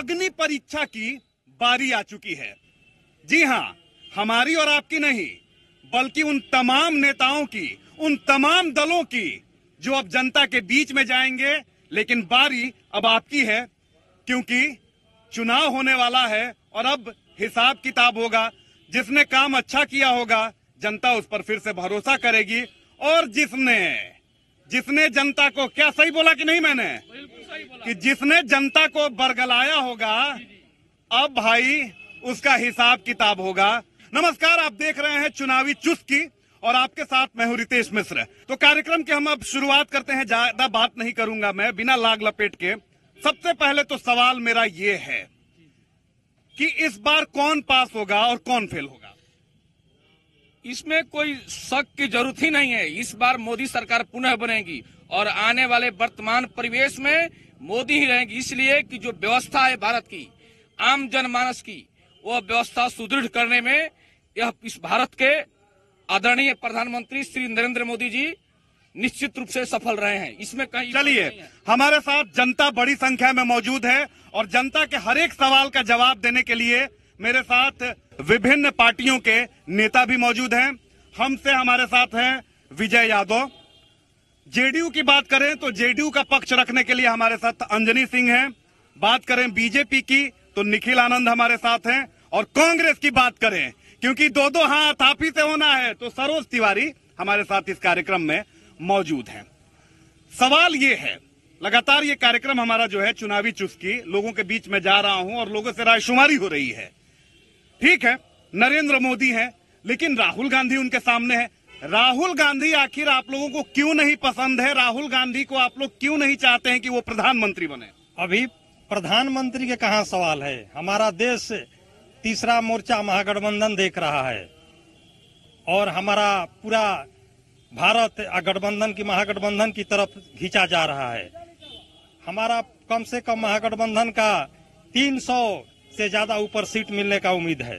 अग्नि परीक्षा की बारी आ चुकी है। जी हां, हमारी और आपकी नहीं, बल्कि उन तमाम नेताओं की, उन तमाम दलों की जो अब जनता के बीच में जाएंगे। लेकिन बारी अब आपकी है, क्योंकि चुनाव होने वाला है और अब हिसाब किताब होगा। जिसने काम अच्छा किया होगा जनता उस पर फिर से भरोसा करेगी, और जिसने जनता को, क्या सही बोला कि नहीं मैंने, कि जिसने जनता को बरगलाया होगा अब भाई उसका हिसाब किताब होगा। नमस्कार, आप देख रहे हैं चुनावी चुस्की और आपके साथ मैं हूं रितेश मिश्र। तो कार्यक्रम की हम अब शुरुआत करते हैं। ज्यादा बात नहीं करूंगा मैं, बिना लाग लपेट के। सबसे पहले तो सवाल मेरा ये है कि इस बार कौन पास होगा और कौन फेल होगा? इसमें कोई शक की जरूरत ही नहीं है। इस बार मोदी सरकार पुनः बनेगी और आने वाले वर्तमान परिवेश में मोदी ही रहेंगी, इसलिए कि जो व्यवस्था है भारत की, आम जनमानस की, वो व्यवस्था सुदृढ़ करने में यह इस भारत के आदरणीय प्रधानमंत्री श्री नरेंद्र मोदी जी निश्चित रूप से सफल रहे हैं। इसमें कहीं चलिए, हमारे साथ जनता बड़ी संख्या में मौजूद है और जनता के हर एक सवाल का जवाब देने के लिए मेरे साथ विभिन्न पार्टियों के नेता भी मौजूद हैं। हमसे हमारे साथ हैं विजय यादव। जेडीयू की बात करें तो जेडीयू का पक्ष रखने के लिए हमारे साथ अंजनी सिंह हैं। बात करें बीजेपी की तो निखिल आनंद हमारे साथ हैं। और कांग्रेस की बात करें, क्योंकि दो हाथ आप ही से होना है, तो सरोज तिवारी हमारे साथ इस कार्यक्रम में मौजूद हैं। सवाल ये है, लगातार ये कार्यक्रम हमारा जो है चुनावी चुस्की, लोगों के बीच में जा रहा हूं और लोगों से रायशुमारी हो रही है। ठीक है, नरेंद्र मोदी है, लेकिन राहुल गांधी उनके सामने है। राहुल गांधी आखिर आप लोगों को क्यों नहीं पसंद है? राहुल गांधी को आप लोग क्यों नहीं चाहते हैं कि वो प्रधानमंत्री बने? अभी प्रधानमंत्री के कहाँ सवाल है। हमारा देश तीसरा मोर्चा महागठबंधन देख रहा है और हमारा पूरा भारत गठबंधन की, महागठबंधन की तरफ खींचा जा रहा है। हमारा कम से कम महागठबंधन का 300 से ज्यादा ऊपर सीट मिलने का उम्मीद है।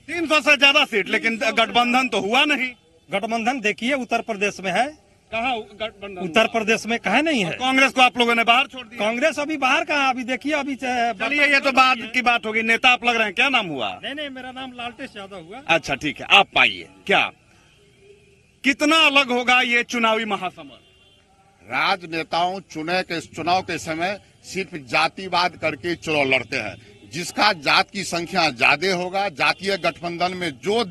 300 से ज्यादा सीट, लेकिन गठबंधन तो हुआ नहीं। गठबंधन देखिए उत्तर प्रदेश में है। कहाँ गठबंधन? उत्तर प्रदेश में कहाँ नहीं है। कांग्रेस को आप लोगों ने बाहर छोड़ दिया। कांग्रेस अभी बाहर कहाँ, अभी देखिए अभी। चलिए, ये तो बाद की बात होगी। नेता आप लग रहे हैं, क्या नाम हुआ? नहीं, मेरा नाम लालटेश यादव हुआ। अच्छा ठीक है, आप पाइए। क्या कितना अलग होगा ये चुनावी महासमर? राजनेताओं चुनाव के समय सिर्फ जातिवाद करके चुनाव लड़ते हैं। जिसका जात की संख्या ज्यादा होगा, जातीय गठबंधन में जो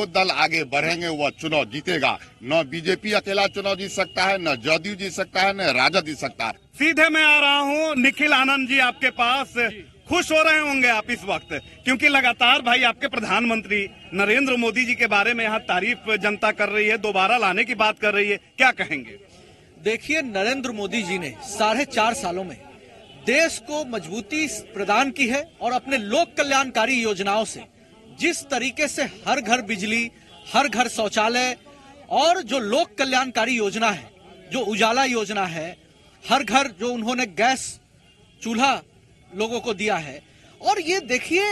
दल आगे बढ़ेंगे वह चुनाव जीतेगा। न बीजेपी अकेला चुनाव जीत सकता है, न जदयू जीत सकता है, न राजद जीत सकता है। सीधे मैं आ रहा हूँ निखिल आनंद जी आपके पास। खुश हो रहे होंगे आप इस वक्त, क्योंकि लगातार भाई आपके प्रधानमंत्री नरेंद्र मोदी जी के बारे में यहाँ तारीफ जनता कर रही है, दोबारा लाने की बात कर रही है, क्या कहेंगे? देखिए, नरेंद्र मोदी जी ने 4.5 सालों में देश को मजबूती प्रदान की है और अपने लोक कल्याणकारी योजनाओं से जिस तरीके से हर घर बिजली, हर घर शौचालय और जो लोक कल्याणकारी योजना है, जो उजाला योजना है, हर घर जो उन्होंने गैस चूल्हा लोगों को दिया है, और ये देखिए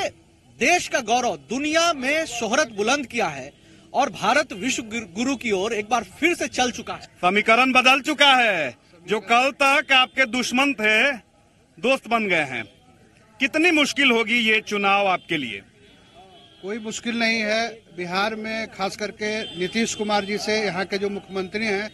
देश का गौरव, दुनिया में शोहरत बुलंद किया है और भारत विश्व गुरु की ओर एक बार फिर से चल चुका है। समीकरण बदल चुका है। जो कल तक आपके दुश्मन थे, दोस्त बन गए हैं। कितनी मुश्किल होगी ये चुनाव आपके लिए? कोई मुश्किल नहीं है। बिहार में खास करके नीतीश कुमार जी से, यहाँ के जो मुख्यमंत्री हैं,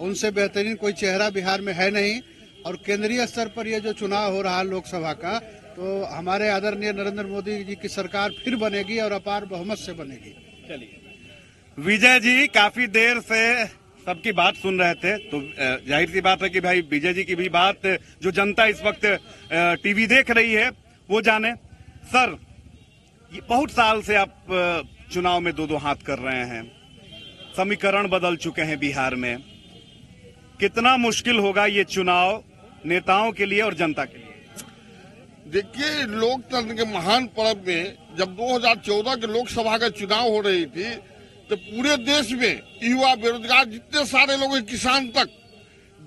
उनसे बेहतरीन कोई चेहरा बिहार में है नहीं। और केंद्रीय स्तर पर ये जो चुनाव हो रहा है लोकसभा का, तो हमारे आदरणीय नरेंद्र मोदी जी की सरकार फिर बनेगी और अपार बहुमत से बनेगी। चलिए, विजय जी काफी देर से सबकी बात सुन रहे थे, तो जाहिर सी बात है कि भाई विजय जी की भी बात जो जनता इस वक्त टीवी देख रही है वो जाने। सर, ये बहुत साल से आप चुनाव में दो हाथ कर रहे हैं, समीकरण बदल चुके हैं बिहार में। कितना मुश्किल होगा ये चुनाव नेताओं के लिए और जनता के लिए? देखिए, लोकतंत्र के महान पर्व में जब 2014 के लोकसभा का चुनाव हो रही थी, तो पूरे देश में युवा, बेरोजगार, जितने सारे लोग, किसान तक,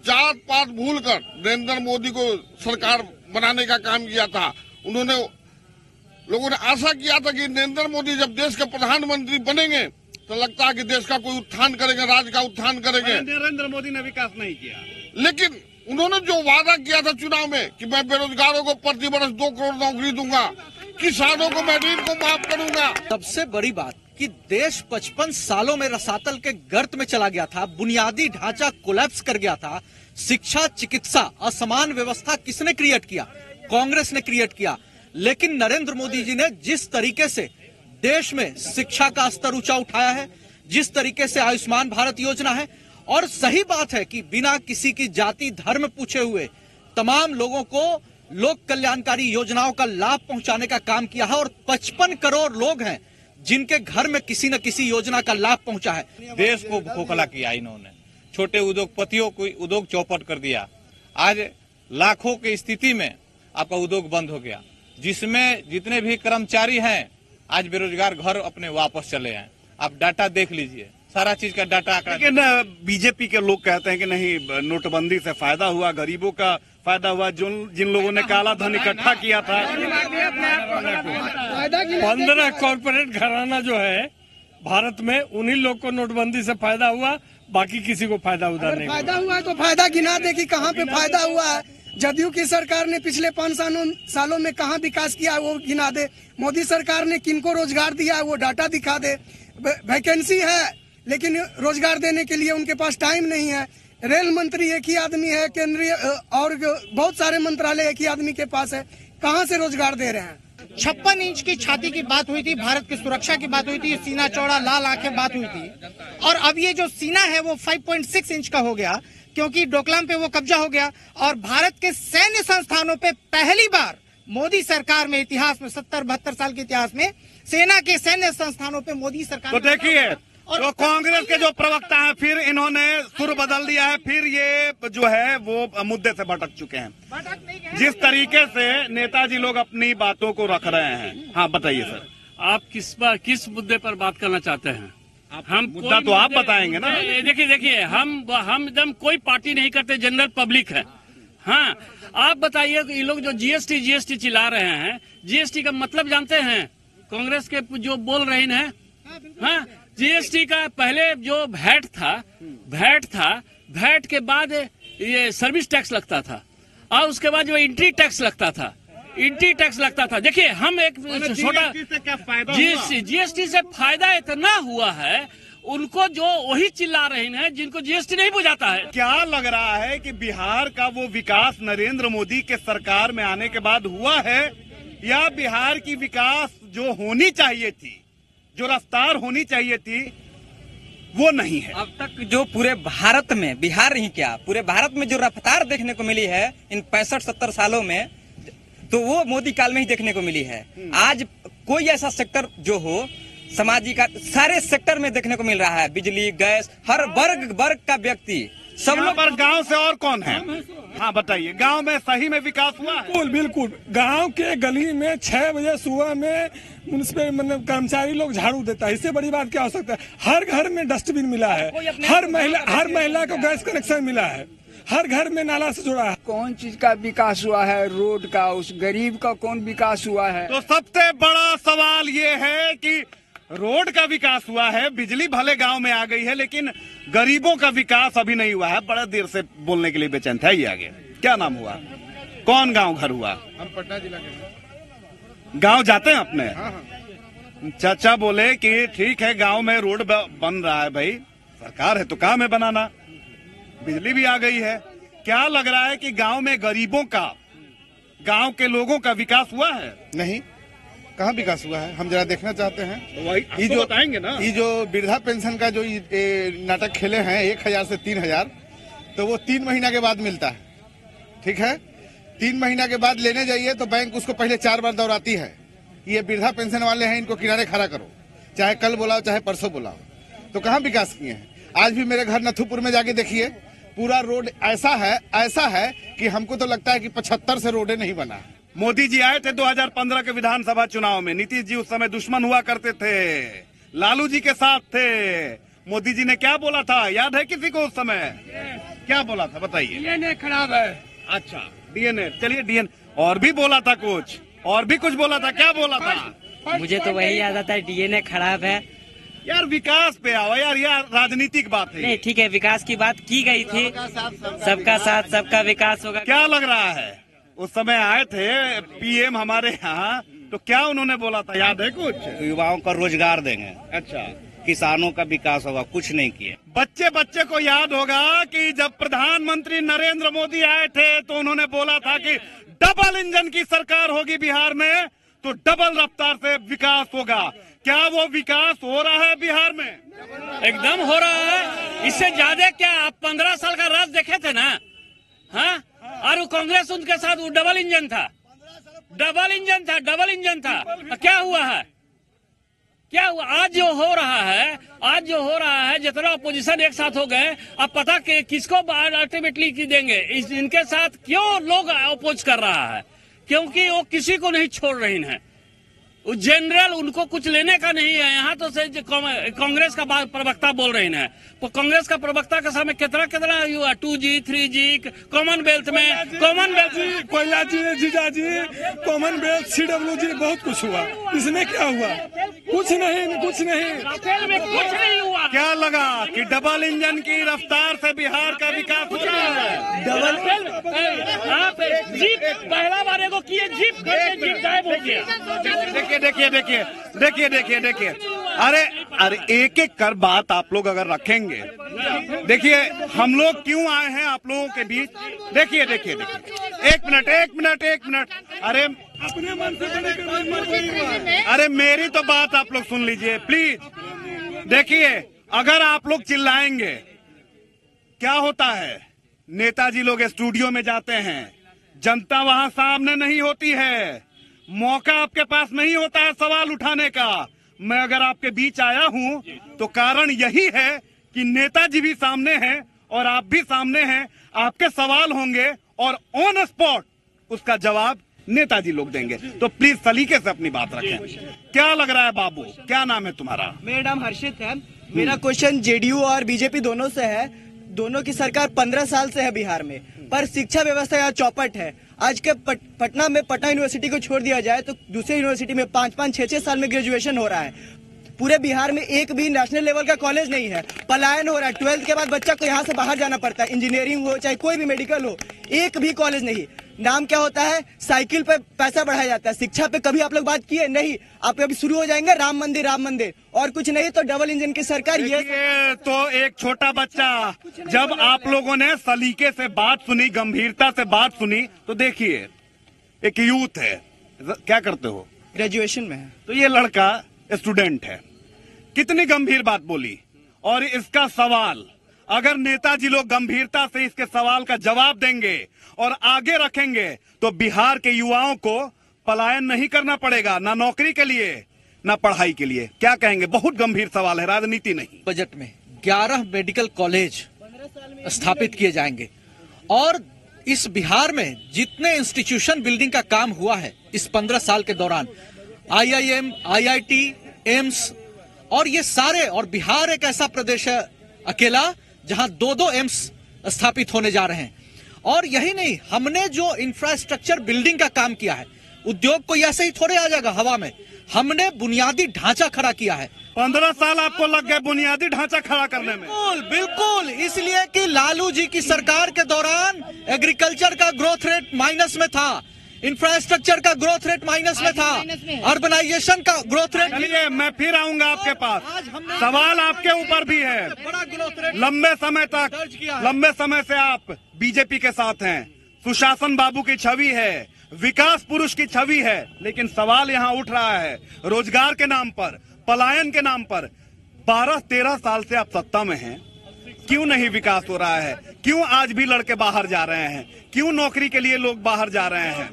जात पात भूलकर नरेंद्र मोदी को सरकार बनाने का काम किया था। लोगों ने आशा किया था कि नरेंद्र मोदी जब देश के प्रधानमंत्री बनेंगे तो लगता है कि देश का कोई उत्थान करेंगे, राज्य का उत्थान करेंगे। नरेंद्र मोदी ने विकास नहीं किया, लेकिन उन्होंने जो वादा किया था चुनाव में कि मैं बेरोजगारों को प्रति वर्ष 2 करोड़ नौकरी दूंगा, किसानों को मैं ऋण को माफ करूंगा। सबसे बड़ी बात कि देश 55 सालों में रसातल के गर्त में चला गया था, बुनियादी ढांचा कोलैप्स कर गया था। शिक्षा, चिकित्सा, असमान व्यवस्था किसने क्रिएट किया? कांग्रेस ने क्रिएट किया। लेकिन नरेंद्र मोदी जी ने जिस तरीके से देश में शिक्षा का स्तर ऊंचा उठाया है, जिस तरीके से आयुष्मान भारत योजना है, और सही बात है कि बिना किसी की जाति धर्म पूछे हुए तमाम लोगों को लोक कल्याणकारी योजनाओं का लाभ पहुंचाने का काम किया है। और 55 करोड़ लोग हैं जिनके घर में किसी न किसी योजना का लाभ पहुंचा है। देश को खोखला किया इन्होंने, छोटे उद्योगपतियों को उद्योग चौपट कर दिया। आज लाखों की स्थिति में आपका उद्योग बंद हो गया, जिसमें जितने भी कर्मचारी हैं आज बेरोजगार घर अपने वापस चले हैं। आप डाटा देख लीजिए, सारा चीज का डाटा। लेकिन बीजेपी के लोग कहते हैं कि नहीं, नोटबंदी से फायदा हुआ, गरीबों का फायदा हुआ, जिन लोगों ने काला धन इकट्ठा किया था। 15 कॉर्पोरेट घराना जो है भारत में, उन्हीं लोग को नोटबंदी से फायदा हुआ, बाकी किसी को फायदा उधर नहीं। फायदा हुआ है तो फायदा गिना दे कि कहाँ पे फायदा हुआ है। जदयू की सरकार ने पिछले 5 सालों में कहाँ विकास किया वो गिना दे। मोदी सरकार ने किनको रोजगार दिया वो डाटा दिखा दे। वैकेंसी है लेकिन रोजगार देने के लिए उनके पास टाइम नहीं है। रेल मंत्री एक ही आदमी है, केंद्रीय और बहुत सारे मंत्रालय एक ही आदमी के पास है, कहाँ से रोजगार दे रहे हैं? 56 इंच की छाती की बात हुई थी, भारत की सुरक्षा की बात हुई थी, सीना चौड़ा लाल आंखें बात हुई थी, और अब ये जो सीना है वो 5.6 इंच का हो गया क्योंकि डोकलाम पे वो कब्जा हो गया। और भारत के सैन्य संस्थानों पे पहली बार मोदी सरकार में, इतिहास में 70-72 साल के इतिहास में सेना के सैन्य संस्थानों पे मोदी सरकार। तो देखिए, तो कांग्रेस के जो प्रवक्ता हैं फिर इन्होंने सुर बदल दिया है, फिर ये जो है वो मुद्दे से भटक चुके हैं। जिस तरीके से नेताजी लोग अपनी बातों को रख रहे हैं। हाँ बताइए सर, आप किस मुद्दे पर बात करना चाहते हैं? हम मुद्दा तो आप बताएंगे ना। देखिए हम एकदम कोई पार्टी नहीं करते, जनरल पब्लिक है। हाँ, आप बताइए ये लोग जो जीएसटी चिल्ला रहे हैं, जीएसटी का मतलब जानते हैं? कांग्रेस के जो बोल रहे हैं, हाँ, जीएसटी का पहले जो वैट था, वैट के बाद ये सर्विस टैक्स लगता था, और उसके बाद जो एंट्री टैक्स लगता था, देखिए हम एक छोटा जीएसटी से फायदा इतना हुआ है, उनको जो वही चिल्ला रहे हैं जिनको जीएसटी नहीं बुझाता है। क्या लग रहा है कि बिहार का वो विकास नरेंद्र मोदी के सरकार में आने के बाद हुआ है, या बिहार की विकास जो होनी चाहिए थी, जो रफ्तार होनी चाहिए थी, वो नहीं है? अब तक जो पूरे भारत में, बिहार नहीं क्या पूरे भारत में जो रफ्तार देखने को मिली है इन 65-70 सालों में, तो वो मोदी काल में ही देखने को मिली है। आज कोई ऐसा सेक्टर जो हो सामाजिक, सारे सेक्टर में देखने को मिल रहा है, बिजली, गैस, हर वर्ग का व्यक्ति, सब लोग। पर गांव से और कौन है? हाँ बताइए, गांव में सही में विकास हुआ है? बिल्कुल। गांव के गली में 6 बजे सुबह में म्युनिसिपल मतलब कर्मचारी लोग झाड़ू देता है। इससे बड़ी बात क्या हो सकता है? हर घर में डस्टबिन मिला है, हर महिला को गैस कनेक्शन मिला है, हर घर में नाला से जुड़ा है। कौन चीज का विकास हुआ है? रोड का, उस गरीब का कौन विकास हुआ है? तो सबसे बड़ा सवाल ये है कि रोड का विकास हुआ है, बिजली भले गांव में आ गई है, लेकिन गरीबों का विकास अभी नहीं हुआ है। बड़ा देर से बोलने के लिए बेचैन था। ये आगे क्या नाम हुआ, कौन गांव घर हुआ? हम पटना जिला के गांव जाते हैं अपने। चाचा बोले कि ठीक है गांव में रोड बन रहा है, भाई सरकार है तो काम है बनाना, बिजली भी आ गई है। क्या लग रहा है कि गांव में गरीबों का, गांव के लोगों का विकास हुआ है? नहीं, कहाँ विकास हुआ है? हम जरा देखना चाहते हैं। ये जो बताएंगे ना, ये जो वृद्धा पेंशन का जो नाटक खेले हैं 1000 से 3000, तो वो 3 महीना के बाद मिलता है। ठीक है, 3 महीना के बाद लेने जाइए तो बैंक उसको पहले 4 बार दौड़ाती है। ये वृद्धा पेंशन वाले हैं, इनको किनारे खड़ा करो, चाहे कल बुलाओ चाहे परसों बुलाओ। तो कहाँ विकास किए हैं? आज भी मेरे घर नथुपुर में जाके देखिए, पूरा रोड ऐसा है कि हमको तो लगता है कि 75 से रोडे नहीं बना। मोदी जी आए थे 2015 के विधानसभा चुनाव में, नीतीश जी उस समय दुश्मन हुआ करते थे, लालू जी के साथ थे। मोदी जी ने क्या बोला था, याद है किसी को? उस समय क्या बोला था बताइए? डीएनए खराब है। अच्छा, डीएनए, चलिए डीएनए और भी बोला था, कुछ और भी कुछ बोला था, क्या बोला था? मुझे तो वही याद आता है, डीएनए खराब है, यार विकास पे आओ यार, राजनीतिक बात है। नहीं ठीक है, विकास की बात की गई थी, सबका साथ सबका विकास होगा। क्या लग रहा है उस समय आए थे पीएम हमारे यहाँ, तो क्या उन्होंने बोला था, याद है कुछ? युवाओं का रोजगार देंगे, अच्छा, किसानों का विकास होगा, कुछ नहीं किए। बच्चे बच्चे को याद होगा कि जब प्रधानमंत्री नरेंद्र मोदी आए थे तो उन्होंने बोला था कि डबल इंजन की सरकार होगी बिहार में, तो डबल रफ्तार से विकास होगा। क्या वो विकास हो रहा है बिहार में? एकदम हो रहा है, इससे ज्यादा क्या? आप 15 साल का राज देखे थे ना, हाँ? और वो कांग्रेस उनके साथ वो डबल इंजन था, डबल इंजन था। क्या हुआ है? क्या हुआ? आज जो हो रहा है, जितना अपोजिशन एक साथ हो गए, अब पता कि किसको अल्टीमेटली की देंगे। इनके साथ क्यों लोग अपोज कर रहा है? क्योंकि वो किसी को नहीं छोड़ रही है। जनरल उनको कुछ लेने का नहीं है। यहाँ तो से कांग्रेस का प्रवक्ता बोल रहे हैं, तो कांग्रेस का प्रवक्ता के सामने कितना हुआ? 2G 3G कॉमनवेल्थ में, कोयला जी, जीजा जी, कॉमनवेल्थ, CWG, बहुत कुछ हुआ। इसमें क्या हुआ? कुछ नहीं। राफेल में कुछ नहीं हुआ। क्या लगा कि डबल इंजन की रफ्तार से बिहार का विकास हो रहा है? जीप पहला बार को किए, जीप गायब हो गया। देखिए, अरे एक एक कर बात आप लोग अगर रखेंगे, देखिए हम लोग क्यों आए हैं आप लोगों के बीच। देखिए, एक मिनट, अरे अपने मन से, अरे मेरी तो बात आप लोग सुन लीजिए प्लीज। देखिए, अगर आप लोग चिल्लाएंगे, क्या होता है, नेताजी लोग स्टूडियो में जाते हैं, जनता वहां सामने नहीं होती है, मौका आपके पास नहीं होता है सवाल उठाने का। मैं अगर आपके बीच आया हूं तो कारण यही है कि नेताजी भी सामने हैं और आप भी सामने हैं। आपके सवाल होंगे और ऑन स्पॉट उसका जवाब नेताजी लोग देंगे, तो प्लीज सलीके से अपनी बात रखें। क्या लग रहा है बाबू, क्या नाम है तुम्हारा? मेरा नाम हर्षित है। मेरा क्वेश्चन जेडीयू और बीजेपी दोनों से है। दोनों की सरकार 15 साल से है बिहार में, पर शिक्षा व्यवस्था यहाँ चौपट है। आज के पटना में पटना यूनिवर्सिटी को छोड़ दिया जाए तो दूसरी यूनिवर्सिटी में 5-5, 6-6 साल में ग्रेजुएशन हो रहा है। पूरे बिहार में एक भी नेशनल लेवल का कॉलेज नहीं है। पलायन हो रहा है, 12th के बाद बच्चा को यहाँ से बाहर जाना पड़ता है, इंजीनियरिंग हो चाहे कोई भी मेडिकल हो, एक भी कॉलेज नहीं। नाम क्या होता है, साइकिल पे पैसा बढ़ाया जाता है। शिक्षा पे कभी आप लोग बात किए नहीं। आप अभी शुरू हो जाएंगे राम मंदिर और कुछ नहीं, तो डबल इंजन की सरकार। ये तो एक छोटा बच्चा, जब आप लोगों ने सलीके से बात सुनी, गंभीरता से बात सुनी, तो देखिए एक यूथ है, क्या करते हो? ग्रेजुएशन में है। तो ये लड़का स्टूडेंट है, कितनी गंभीर बात बोली। और इसका सवाल अगर नेताजी लोग गंभीरता से इसके सवाल का जवाब देंगे और आगे रखेंगे तो बिहार के युवाओं को पलायन नहीं करना पड़ेगा, ना नौकरी के लिए ना पढ़ाई के लिए। क्या कहेंगे? बहुत गंभीर सवाल है, राजनीति नहीं। बजट में 11 मेडिकल कॉलेज स्थापित किए जाएंगे और इस बिहार में जितने इंस्टीट्यूशन बिल्डिंग का काम हुआ है इस 15 साल के दौरान, IIM, IIT, एम्स, और ये सारे, और बिहार एक ऐसा प्रदेश है अकेला जहां 2-2 एम्स स्थापित होने जा रहे हैं। और यही नहीं, हमने जो इंफ्रास्ट्रक्चर बिल्डिंग का काम किया है, उद्योग को ऐसे ही थोड़े आ जाएगा हवा में, हमने बुनियादी ढांचा खड़ा किया है। 15 साल आपको लग गए बुनियादी ढांचा खड़ा करने में? बिल्कुल, इसलिए कि लालू जी की सरकार के दौरान एग्रीकल्चर का ग्रोथ रेट माइनस में था, इंफ्रास्ट्रक्चर का ग्रोथ रेट माइनस में था, अर्बनाइजेशन का ग्रोथ रेट। चलिए मैं फिर आऊंगा आपके पास, सवाल आपके ऊपर भी है। बड़ा ग्रोथ रेट लंबे समय से आप बीजेपी के साथ हैं, सुशासन बाबू की छवि है, विकास पुरुष की छवि है, लेकिन सवाल यहाँ उठ रहा है रोजगार के नाम पर, पलायन के नाम पर। 12-13 साल से आप सत्ता में हैं, क्यों नहीं विकास हो रहा है? क्यों आज भी लड़के बाहर जा रहे हैं? क्यों नौकरी के लिए लोग बाहर जा रहे हैं?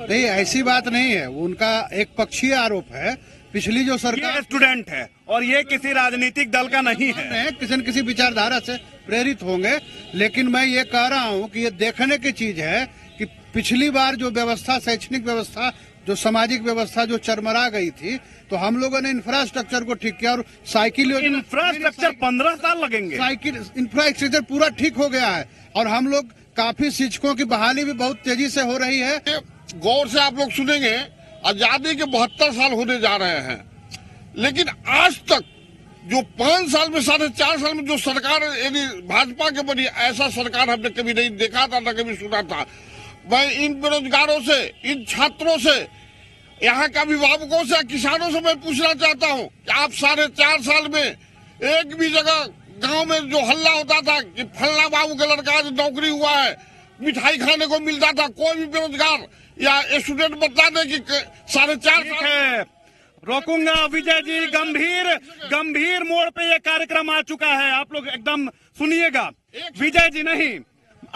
नहीं, ऐसी बात नहीं है, उनका एक पक्षीय आरोप है। पिछली जो सरकार स्टूडेंट है और ये किसी राजनीतिक दल का नहीं है, किसी न किसी विचारधारा से प्रेरित होंगे। लेकिन मैं ये कह रहा हूँ कि ये देखने की चीज है कि पिछली बार जो व्यवस्था, शैक्षणिक व्यवस्था, जो सामाजिक व्यवस्था जो चरमरा गई थी, तो हम लोगों ने इंफ्रास्ट्रक्चर को ठीक किया और साइकिल इंफ्रास्ट्रक्चर 15 साल लगेंगे। साइकिल इंफ्रास्ट्रक्चर पूरा ठीक हो गया है और हम लोग काफी शिक्षकों की बहाली भी बहुत तेजी से हो रही है। गौर से आप लोग सुनेंगे, आजादी के 72 साल होने जा रहे हैं, लेकिन आज तक जो 5 साल में 4.5 साल में जो सरकार यदि भाजपा के बनी, ऐसा सरकार हमने कभी नहीं देखा था, न कभी सुना था। मैं इन बेरोजगारों से, इन छात्रों से, यहाँ के अभिभावकों से, किसानों से मैं पूछना चाहता हूँ कि आप 4.5 साल में एक भी जगह गांव में जो हल्ला होता था कि फल्ला बाबू का लड़का आज नौकरी हुआ है, मिठाई खाने को मिलता था, कोई भी बेरोजगार या स्टूडेंट बता दे कि 4.5 साल रोकूंगा। विजय जी, गंभीर मोड़ पे ये कार्यक्रम आ चुका है, आप लोग एकदम सुनिएगा। विजय जी नहीं,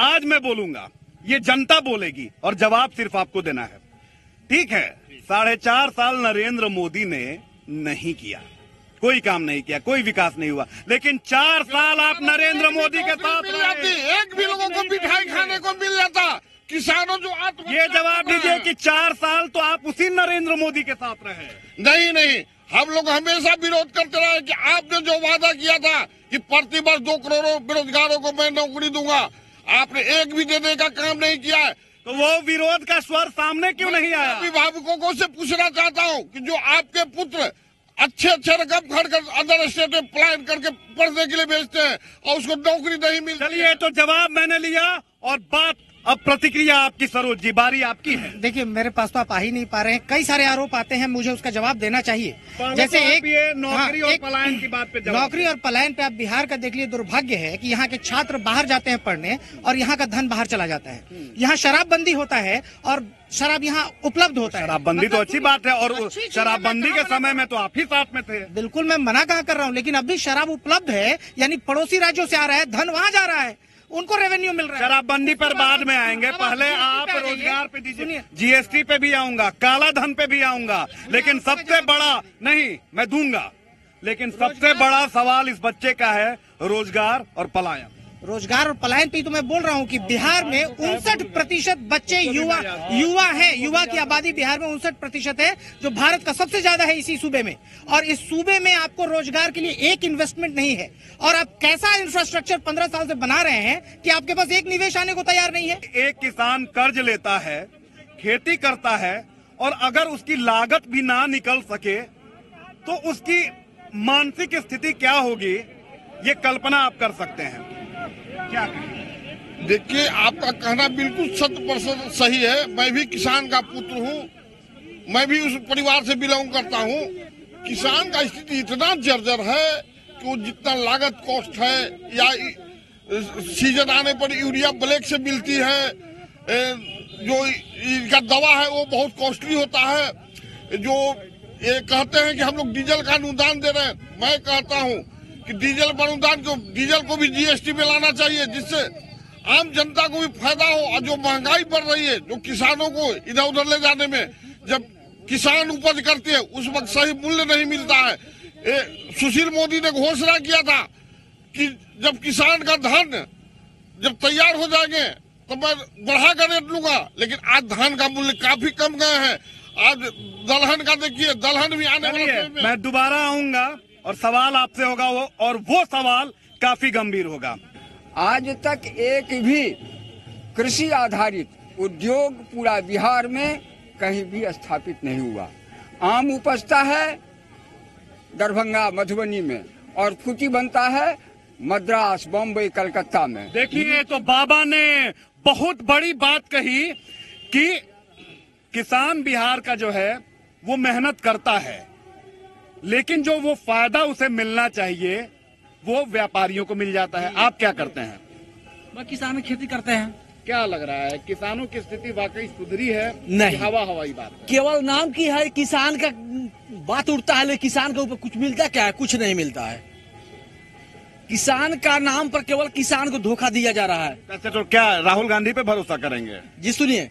आज मैं बोलूंगा, ये जनता बोलेगी और जवाब सिर्फ आपको देना है, ठीक है? 4.5 साल नरेंद्र मोदी ने नहीं किया, कोई काम नहीं किया, कोई विकास नहीं हुआ, लेकिन 4 साल आप नरेंद्र मोदी के साथ रहे। एक भी लोगों को मिठाई खाने को मिल जाता, किसानों जो ये जवाब दीजिए कि 4 साल तो आप उसी नरेंद्र मोदी के साथ रहे। नहीं, हम लोग हमेशा विरोध करते रहे कि आपने जो वादा किया था कि प्रतिवर्ष 2 करोड़ बेरोजगारों को मैं नौकरी दूंगा, आपने एक भी देने का काम नहीं किया है। तो वो विरोध का स्वर सामने क्यों नहीं आया? अभिभावकों से पूछना चाहता हूँ कि जो आपके पुत्र अच्छे रकम खर्च कर अदर स्टेट में प्लान करके पढ़ने के लिए भेजते हैं और उसको नौकरी नहीं मिलती। चलिए, तो जवाब मैंने लिया और बात अब प्रतिक्रिया आपकी। सरोज जी, बारी आपकी है। देखिए, मेरे पास तो आप आ ही नहीं पा रहे हैं, कई सारे आरोप आते हैं, मुझे उसका जवाब देना चाहिए। जैसे तो एक नौकरी और पलायन की बात पे जवाब। नौकरी और पलायन पे आप बिहार का देख लीजिए, दुर्भाग्य है कि यहाँ के छात्र बाहर जाते हैं पढ़ने और यहाँ का धन बाहर चला जाता है। यहाँ शराबबंदी होता है और शराब यहाँ उपलब्ध होता है। शराबबंदी तो अच्छी बात है, और शराबबंदी के समय में तो आप ही साथ में थे। बिल्कुल, मैं मना कहाँ कर रहा हूँ, लेकिन अभी शराब उपलब्ध है, यानी पड़ोसी राज्यों से आ रहा है, धन वहाँ जा रहा है, उनको रेवेन्यू मिल रहा है। शराबबंदी पर बाद में आएंगे, पहले आप रोजगार पे दीजिए। जीएसटी पे भी आऊंगा, काला धन पे भी आऊंगा, लेकिन सबसे बड़ा नहीं मैं दूंगा, लेकिन सबसे बड़ा सवाल इस बच्चे का है रोजगार और पलायन। रोजगार और पलायन पे तो मैं बोल रहा हूँ कि बिहार में 59% बच्चे युवा हैं। युवा की आबादी बिहार में 59% है, जो भारत का सबसे ज्यादा है इसी सूबे में। और इस सूबे में आपको रोजगार के लिए एक इन्वेस्टमेंट नहीं है, और आप कैसा इंफ्रास्ट्रक्चर 15 साल से बना रहे हैं कि आपके पास एक निवेश आने को तैयार नहीं है। एक किसान कर्ज लेता है, खेती करता है, और अगर उसकी लागत भी ना निकल सके तो उसकी मानसिक स्थिति क्या होगी, ये कल्पना आप कर सकते हैं। क्या देखिए, आपका कहना बिल्कुल 100% सही है। मैं भी किसान का पुत्र हूँ, मैं भी उस परिवार से बिलोंग करता हूँ। किसान का स्थिति इतना जर्जर है कि वो जितना लागत कॉस्ट है, या सीजन आने पर यूरिया ब्लैक से मिलती है, जो इनका दवा है वो बहुत कॉस्टली होता है। जो ये कहते हैं कि हम लोग डीजल का अनुदान दे रहे हैं, मैं कहता हूँ कि डीजल पर अनुदान को, डीजल को भी जीएसटी में लाना चाहिए, जिससे आम जनता को भी फायदा हो। और जो महंगाई बढ़ रही है, जो किसानों को इधर उधर ले जाने में, जब किसान उपज करते हैं उस वक्त सही मूल्य नहीं मिलता है। सुशील मोदी ने घोषणा किया था कि जब किसान का धान जब तैयार हो जाएंगे तो मैं बढ़ा कर रेट लूंगा, लेकिन आज धान का मूल्य काफी कम गए हैं। आज दलहन का देखिए, दलहन भी आने वाले समय में। मैं दोबारा आऊंगा और सवाल आपसे होगा और वो सवाल काफी गंभीर होगा। आज तक एक भी कृषि आधारित उद्योग पूरा बिहार में कहीं भी स्थापित नहीं हुआ। आम उपजता है दरभंगा, मधुबनी में, और फूटी बनता है मद्रास, बॉम्बे, कलकत्ता में। देखिए, तो बाबा ने बहुत बड़ी बात कही कि किसान बिहार का जो है वो मेहनत करता है, लेकिन जो वो फायदा उसे मिलना चाहिए वो व्यापारियों को मिल जाता है। आप क्या करते हैं? मैं किसान खेती करते हैं। क्या लग रहा है, किसानों की स्थिति वाकई सुधरी है? नहीं, हवाई बात, केवल नाम की है। किसान का बात उड़ता है, लेकिन किसान के ऊपर कुछ मिलता क्या है? कुछ नहीं मिलता है। किसान का नाम पर केवल किसान को धोखा दिया जा रहा है। अच्छा, तो क्या राहुल गांधी पे भरोसा करेंगे? जी सुनिए,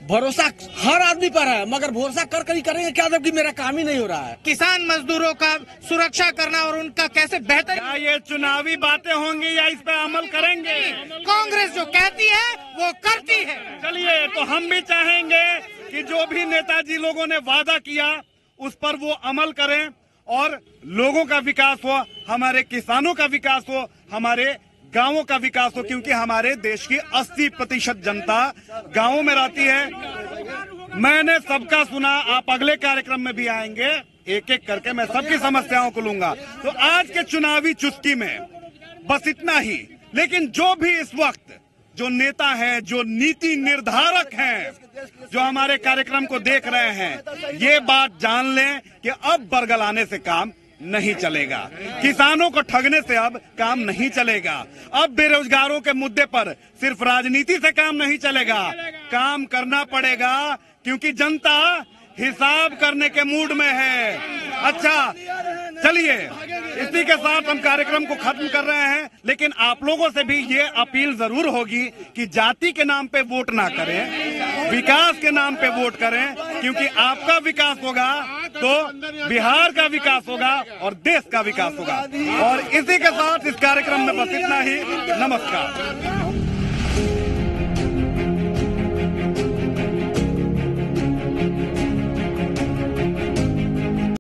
भरोसा हर आदमी पर है, मगर भरोसा कर ही करेंगे क्या, जबकि मेरा काम ही नहीं हो रहा है। किसान मजदूरों का सुरक्षा करना और उनका कैसे बेहतर, क्या ये चुनावी बातें होंगी या इस पे अमल करेंगे? कांग्रेस जो कहती है वो करती है। चलिए, तो हम भी चाहेंगे कि जो भी नेताजी लोगों ने वादा किया उस पर वो अमल करें और लोगों का विकास हो, हमारे किसानों का विकास हो, हमारे गांवों का विकास हो, क्योंकि हमारे देश की 80% जनता गांवों में रहती है। मैंने सबका सुना, आप अगले कार्यक्रम में भी आएंगे, एक एक करके मैं सबकी समस्याओं को लूंगा। तो आज के चुनावी चुस्की में बस इतना ही। लेकिन जो भी इस वक्त जो नेता है, जो नीति निर्धारक हैं, जो हमारे कार्यक्रम को देख रहे हैं, ये बात जान लें कि अब बरगलाने से काम नहीं चलेगा, किसानों को ठगने से अब काम नहीं चलेगा, अब बेरोजगारों के मुद्दे पर सिर्फ राजनीति से काम नहीं चलेगा, काम करना पड़ेगा, क्योंकि जनता हिसाब करने के मूड में है। अच्छा, चलिए इसी के साथ हम कार्यक्रम को खत्म कर रहे हैं, लेकिन आप लोगों से भी ये अपील जरूर होगी कि जाति के नाम पे वोट ना करें, विकास के नाम पे वोट करें, क्योंकि आपका विकास होगा तो बिहार का विकास होगा और देश का विकास होगा। और इसी के साथ इस कार्यक्रम में बस इतना ही। नमस्कार।